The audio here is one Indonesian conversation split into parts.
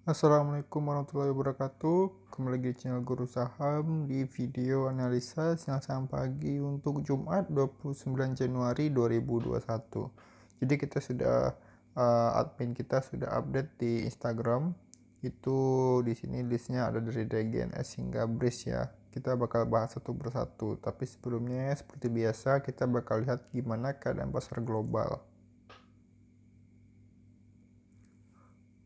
Assalamualaikum warahmatullahi wabarakatuh. Kembali lagi di channel Guru Saham di video analisa siang saham pagi untuk Jumat 29 Januari 2021. Jadi kita sudah admin kita sudah update di Instagram. Itu di sini listnya ada dari DGNS hingga BRIS ya. Kita bakal bahas satu persatu. Tapi sebelumnya seperti biasa kita bakal lihat gimana keadaan pasar global.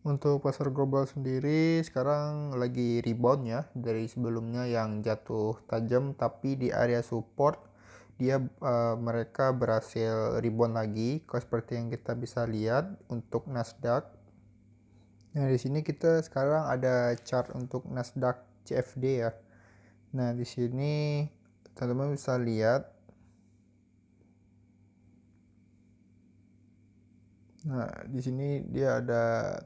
Untuk pasar global sendiri sekarang lagi rebound ya dari sebelumnya yang jatuh tajam, tapi di area support mereka berhasil rebound lagi seperti yang kita bisa lihat untuk Nasdaq. Nah, di sini kita sekarang ada chart untuk Nasdaq CFD ya. Nah, di sini teman-teman bisa lihat. Nah, di sini dia ada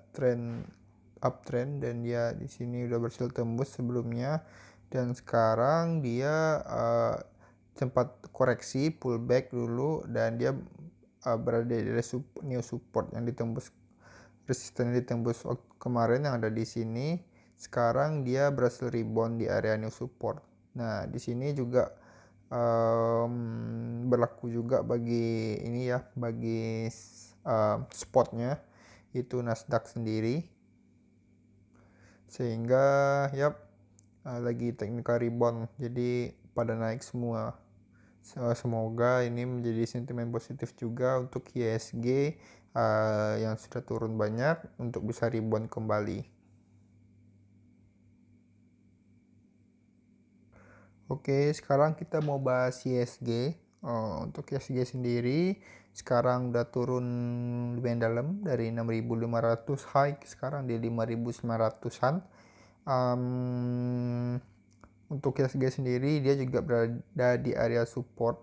uptrend dan dia di sini udah berhasil tembus sebelumnya, dan sekarang dia sempat koreksi pullback dulu dan dia berada di new support yang ditembus, resisten yang ditembus kemarin yang ada di sini. Sekarang dia berhasil rebound di area new support. Nah, di sini juga berlaku juga bagi ini ya, bagi spotnya itu Nasdaq sendiri, sehingga lagi technical rebound, jadi pada naik semua. Semoga ini menjadi sentimen positif juga untuk ISG yang sudah turun banyak untuk bisa rebound kembali. Oke, sekarang kita mau bahas ISG. Untuk ISG sendiri sekarang udah turun lumayan dalam dari 6.500 high, sekarang di 5.900-an. Untuk ISG sendiri dia juga berada di area support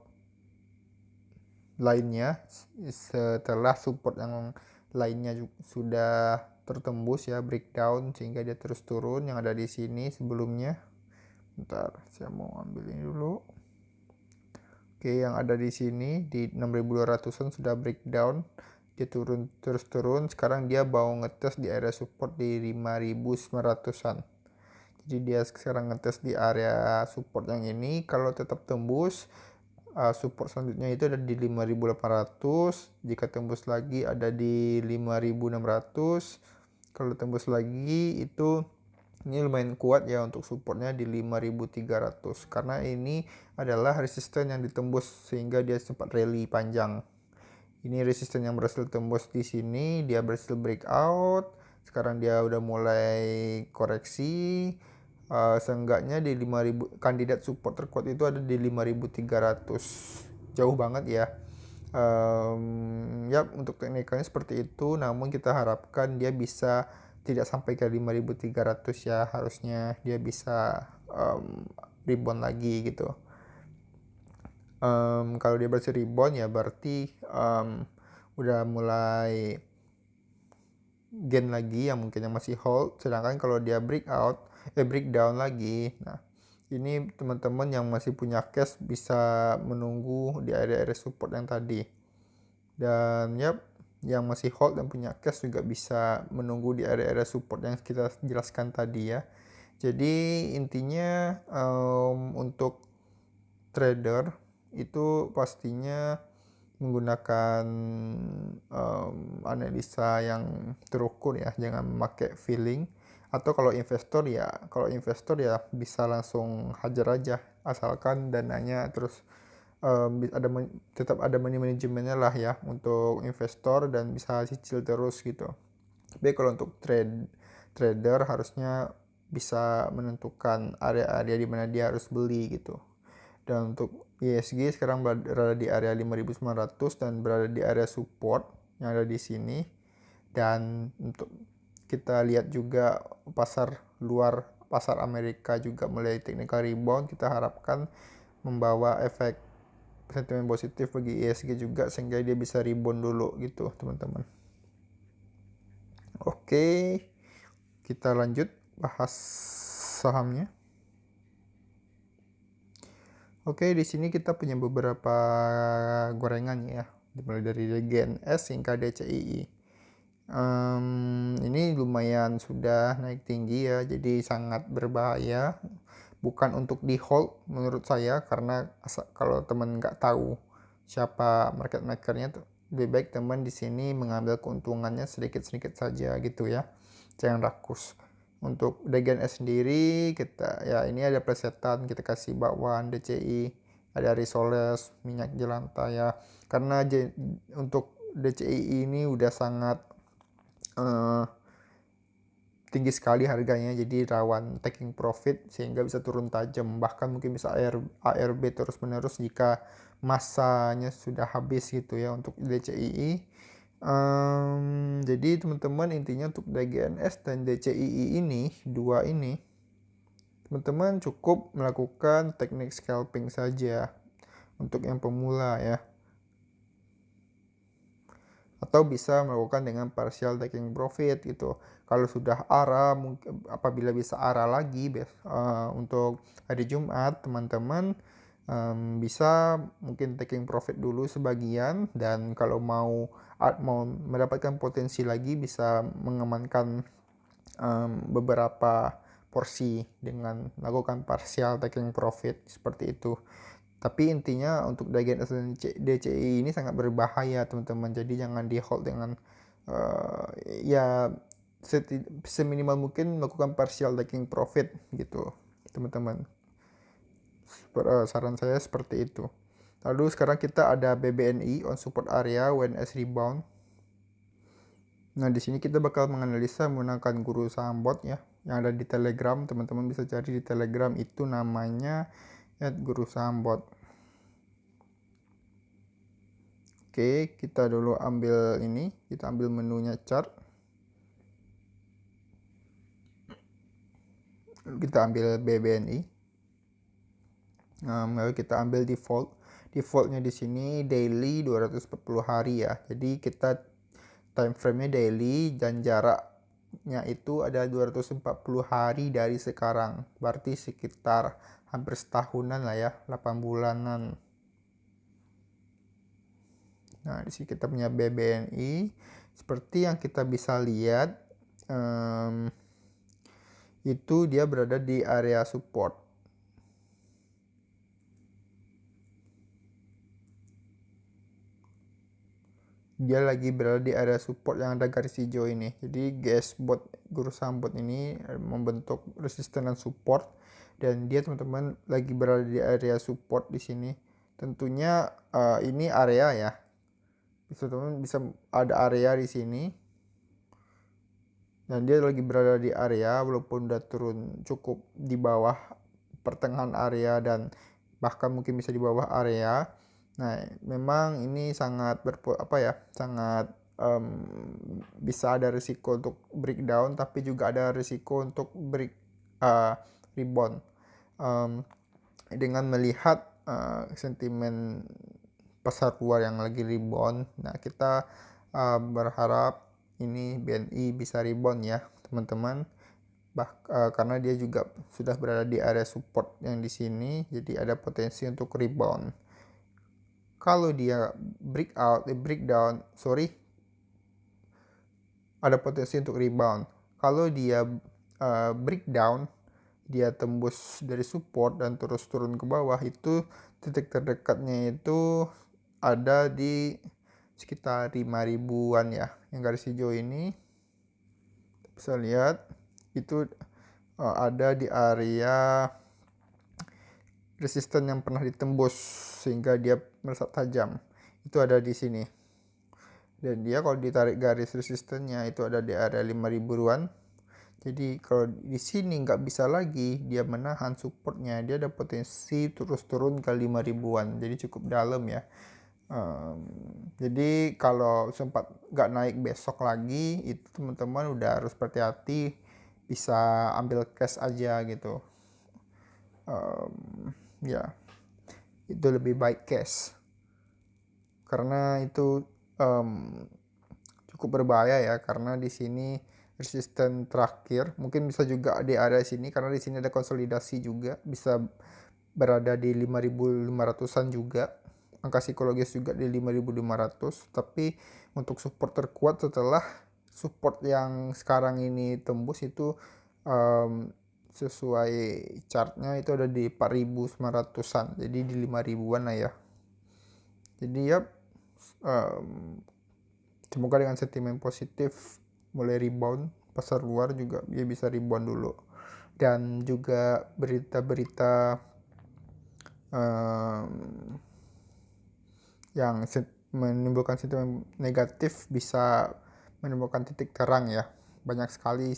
lainnya setelah support yang lainnya sudah tertembus ya, breakdown, sehingga dia terus turun yang ada di sini sebelumnya. Bentar, saya mau ambil ini dulu. Oke, yang ada di sini di 6.200-an sudah breakdown, dia terus turun. Sekarang dia mau ngetes di area support di 5.900-an. Jadi dia sekarang ngetes di area support yang ini. Kalau tetap tembus, support selanjutnya itu ada di 5.800. Jika tembus lagi ada di 5.600. Kalau tembus lagi itu ini lumayan kuat ya untuk supportnya di 5.300, karena ini adalah resisten yang ditembus sehingga dia sempat rally panjang. Ini resisten yang berhasil tembus di sini, dia berhasil breakout. Sekarang dia udah mulai koreksi. Seenggaknya di 5.000 kandidat support terkuat itu ada di 5.300. Jauh banget ya. Untuk teknikalnya seperti itu, namun kita harapkan dia bisa tidak sampai ke 5.300 ya, harusnya dia bisa rebound lagi gitu. Kalau dia berhasil rebound ya berarti udah mulai gain lagi, yang mungkin yang masih hold. Sedangkan kalau dia breakdown lagi, nah ini teman-teman yang masih punya cash bisa menunggu di area-area support yang tadi. Dan yang masih hold dan punya cash juga bisa menunggu di area-area support yang kita jelaskan tadi ya. Jadi intinya untuk trader itu pastinya menggunakan analisa yang terukur ya, jangan memakai feeling. Atau kalau investor ya bisa langsung hajar aja, asalkan dananya terus tetap ada manajemennya lah ya untuk investor dan bisa cicil terus gitu. Tapi kalau untuk trader harusnya bisa menentukan area-area di mana dia harus beli gitu. Dan untuk ISG sekarang berada di area 5.900 dan berada di area support yang ada di sini. Dan untuk kita lihat juga pasar Amerika juga mulai technical rebound, kita harapkan membawa efek sentimen positif bagi ISG juga, sehingga dia bisa rebound dulu gitu teman-teman. Oke, kita lanjut bahas sahamnya. Oke, di sini kita punya beberapa gorengan ya, mulai dari DGNS hingga DCII. Ini lumayan sudah naik tinggi ya, jadi sangat berbahaya. Bukan untuk di hold menurut saya, karena kalau teman nggak tahu siapa market makernya tuh, lebih baik teman di sini mengambil keuntungannya sedikit-sedikit saja gitu ya, jangan rakus. Untuk DGNS sendiri kita ya, ini ada presetan, kita kasih bakwan, DCI, ada risoles, minyak jelantah ya, karena untuk DCI ini udah sangat eh, tinggi sekali harganya, jadi rawan taking profit sehingga bisa turun tajam, bahkan mungkin bisa ARB terus menerus jika masanya sudah habis gitu ya untuk DCII. Jadi teman-teman, intinya untuk DGNS dan DCII ini, dua ini, teman-teman cukup melakukan teknik scalping saja untuk yang pemula ya, atau bisa melakukan dengan partial taking profit gitu. Kalau sudah ARA, mungkin apabila bisa ARA lagi untuk hari Jumat, teman-teman bisa mungkin taking profit dulu sebagian, dan kalau mau mendapatkan potensi lagi bisa mengamankan beberapa porsi dengan melakukan partial taking profit seperti itu. Tapi intinya untuk DGNS dan DCI ini sangat berbahaya teman-teman, jadi jangan di hold dengan ya seminimal mungkin melakukan partial taking profit gitu teman-teman. Saran saya seperti itu. Lalu sekarang kita ada BBNI on support area when S rebound. Nah, di sini kita bakal menganalisa menggunakan guru saham bot ya, yang ada di Telegram. Teman-teman bisa cari di Telegram, itu namanya @guru saham bot. Oke, kita dulu ambil ini, kita ambil menunya chart. Kita ambil BBNI. Lalu kita ambil default. Defaultnya di sini daily 240 hari ya. Jadi kita time frame-nya daily dan jaraknya itu ada 240 hari dari sekarang. Berarti sekitar hampir setahunan lah ya, 8 bulanan. Nah, di sini kita punya BBNI. Seperti yang kita bisa lihat, itu dia berada di area support. Dia lagi berada di area support yang ada garis hijau ini. Jadi guru saham bot ini membentuk resisten dan support, dan dia teman-teman lagi berada di area support di sini. Tentunya ini area ya. Teman-teman bisa ada area di sini. Dan dia lagi berada di area walaupun udah turun cukup di bawah pertengahan area dan bahkan mungkin bisa di bawah area. Nah, memang ini sangat sangat bisa ada risiko untuk breakdown, tapi juga ada risiko untuk rebound. Dengan melihat sentimen pasar luar yang lagi rebound, nah kita berharap ini BNI bisa rebound ya teman-teman. Karena dia juga sudah berada di area support yang di sini, jadi ada potensi untuk rebound. Kalau dia ada potensi untuk rebound. Kalau dia breakdown, dia tembus dari support dan terus turun ke bawah, itu titik terdekatnya itu ada di sekitar 5.000-an ya, yang garis hijau ini bisa lihat itu ada di area resisten yang pernah ditembus sehingga dia melesat tajam, itu ada di sini. Dan dia kalau ditarik garis resistennya itu ada di area 5.000-an. Jadi kalau di sini nggak bisa lagi dia menahan supportnya, dia ada potensi terus turun ke 5.000-an, jadi cukup dalam ya. Jadi kalau sempat nggak naik besok lagi, itu teman-teman udah harus berhati-hati, bisa ambil cash aja gitu. Ya, itu lebih baik cash karena itu cukup berbahaya ya, karena di sini resisten terakhir mungkin bisa juga di area sini, karena di sini ada konsolidasi juga, bisa berada di 5.500-an juga, angka psikologis juga di 5.500. Tapi untuk support terkuat setelah support yang sekarang ini tembus itu sesuai chartnya itu ada di 4.900-an, jadi di 5.000-an lah ya. Jadi ya semoga dengan sentimen positif mulai rebound, pasar luar juga dia bisa rebound dulu, dan juga berita-berita yang menimbulkan sentimen negatif bisa menimbulkan titik terang ya. Banyak sekali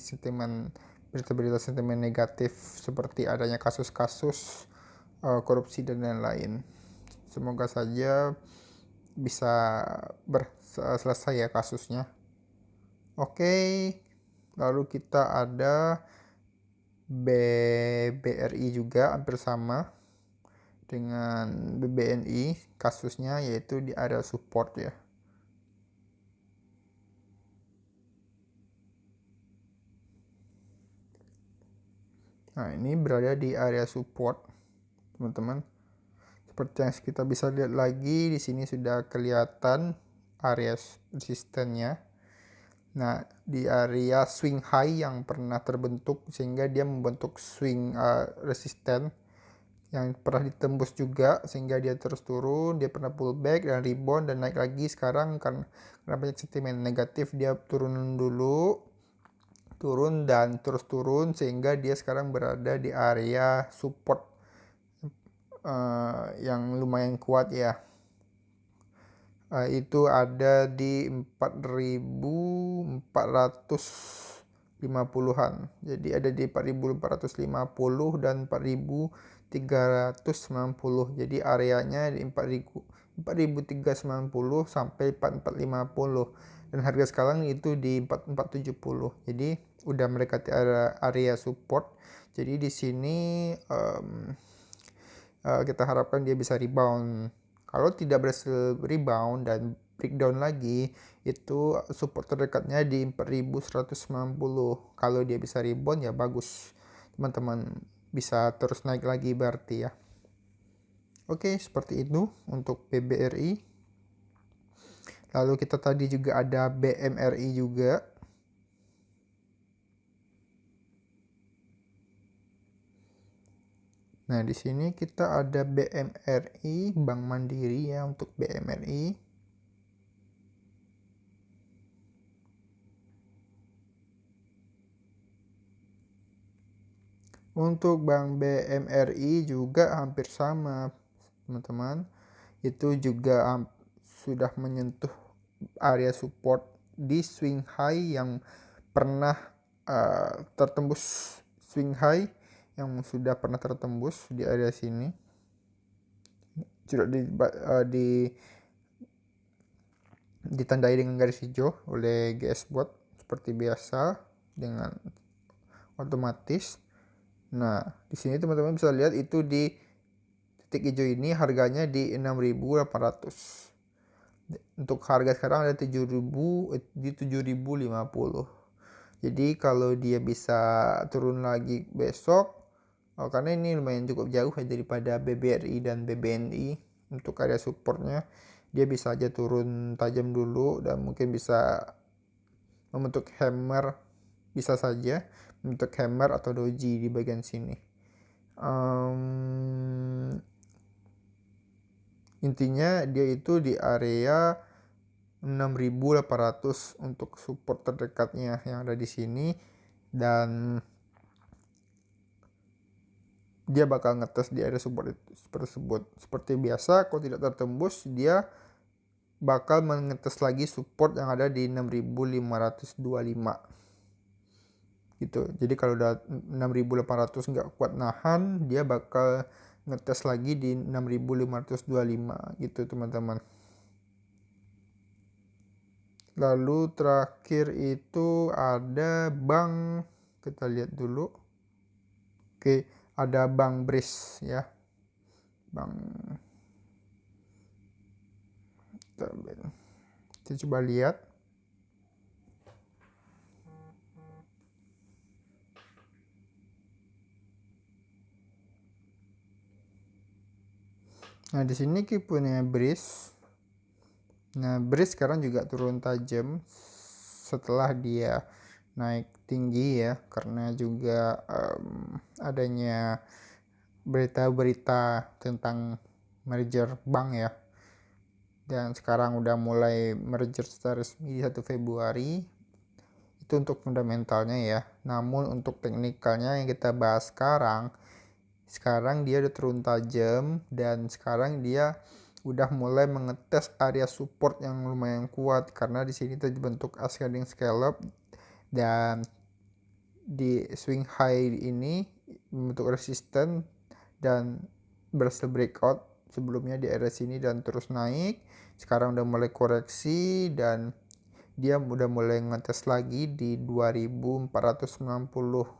berita-berita sentimen negatif seperti adanya kasus-kasus korupsi dan lain-lain. Semoga saja bisa selesai ya kasusnya. Oke, lalu kita ada BRI juga hampir sama dengan BBNI kasusnya, yaitu di area support ya. Nah, ini berada di area support, teman-teman. Seperti yang kita bisa lihat lagi, di sini sudah kelihatan area resistennya. Nah, di area swing high yang pernah terbentuk sehingga dia membentuk swing resisten yang pernah ditembus juga sehingga dia terus turun, dia pernah pullback dan rebound dan naik lagi. Sekarang karena banyak sentimen negatif dia turun dulu, turun dan terus turun sehingga dia sekarang berada di area support yang lumayan kuat ya. Itu ada di 4.450-an. Jadi ada di 4.450 dan 4.390. Jadi areanya di 4.390 sampai 4.450 dan harga sekarang itu di 4.470. Jadi udah mendekati area support. Jadi di sini kita harapkan dia bisa rebound. Kalau tidak berhasil rebound dan breakdown lagi, itu support terdekatnya di 4.190. Kalau dia bisa rebound ya bagus, teman-teman, bisa terus naik lagi berarti ya. Oke, seperti itu untuk BBRI. Lalu kita tadi juga ada BMRI juga. Nah, di sini kita ada BMRI, Bank Mandiri ya untuk BMRI. Untuk Bank BMRI juga hampir sama, teman-teman. Itu juga sudah menyentuh area support di swing high yang pernah tertembus, swing high yang sudah pernah tertembus di area sini. Sudah ditandai dengan garis hijau oleh GS Bot seperti biasa dengan otomatis. Nah, di sini teman-teman bisa lihat itu di titik hijau ini harganya di 6.800. Untuk harga sekarang ada 7.000 di 7.050. Jadi kalau dia bisa turun lagi besok, karena ini lumayan cukup jauh ya daripada BBRI dan BBNI untuk area supportnya, dia bisa aja turun tajam dulu dan mungkin bisa membentuk hammer, bisa saja membentuk hammer atau doji di bagian sini. Intinya dia itu di area 6.800 untuk support terdekatnya yang ada di sini, dan dia bakal ngetes di area support tersebut. Seperti biasa, kalau tidak tertembus dia bakal mengetes lagi support yang ada di 6.525 gitu. Jadi kalau udah 6.800 nggak kuat nahan, dia bakal ngetes lagi di 6.525 gitu, teman-teman. Lalu terakhir itu ada bank, kita lihat dulu. Oke, ada bank BRIS ya. Kita coba lihat. Nah, di sini kita punya BRIS. Nah, BRIS sekarang juga turun tajam setelah dia naik tinggi ya, karena juga adanya berita-berita tentang merger bank ya, dan sekarang udah mulai merger secara resmi di 1 Februari. Itu untuk fundamentalnya ya. Namun untuk teknikalnya yang kita bahas sekarang dia udah turun tajam, dan sekarang dia udah mulai mengetes area support yang lumayan kuat, karena di sini terbentuk ascending scallop, dan di swing high ini membentuk resisten dan berhasil breakout sebelumnya di area sini dan terus naik. Sekarang udah mulai koreksi dan dia udah mulai ngetes lagi di 2490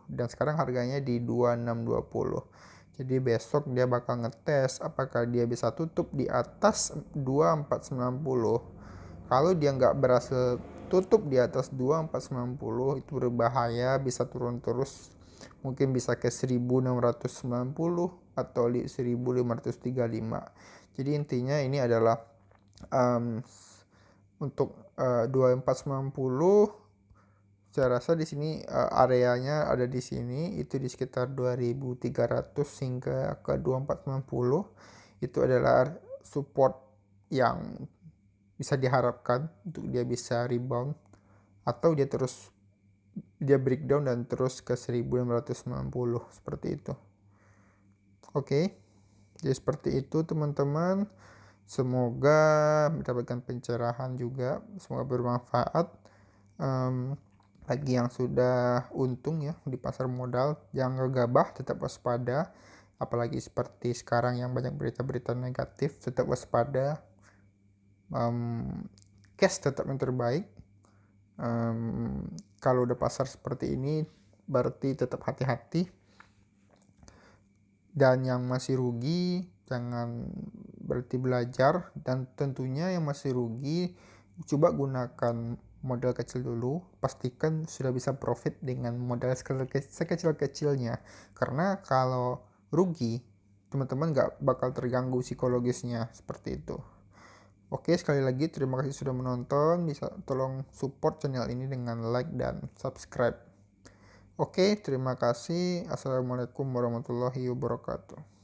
dan sekarang harganya di 2620. Jadi besok dia bakal ngetes apakah dia bisa tutup di atas 2490. Kalau dia nggak berhasil tutup di atas 2490, itu berbahaya, bisa turun terus, mungkin bisa ke 1690 atau di 1535. Jadi intinya ini adalah untuk 2490, saya rasa di sini areanya ada di sini, itu di sekitar 2300 hingga ke 2490. Itu adalah support yang bisa diharapkan untuk dia bisa rebound atau dia breakdown dan terus ke 1690 seperti itu. Oke. Jadi seperti itu teman-teman. Semoga mendapatkan pencerahan juga, semoga bermanfaat. Bagi yang sudah untung ya di pasar modal, jangan gegabah, tetap waspada. Apalagi seperti sekarang yang banyak berita-berita negatif, tetap waspada. Cash tetap yang terbaik. Kalau udah pasar seperti ini, berarti tetap hati-hati. Dan yang masih rugi, jangan berarti belajar, dan tentunya yang masih rugi coba gunakan modal kecil dulu, pastikan sudah bisa profit dengan modal sekecil-kecilnya, karena kalau rugi teman-teman gak bakal terganggu psikologisnya seperti itu. Oke, sekali lagi terima kasih sudah menonton, bisa tolong support channel ini dengan like dan subscribe. Oke, terima kasih. Assalamualaikum warahmatullahi wabarakatuh.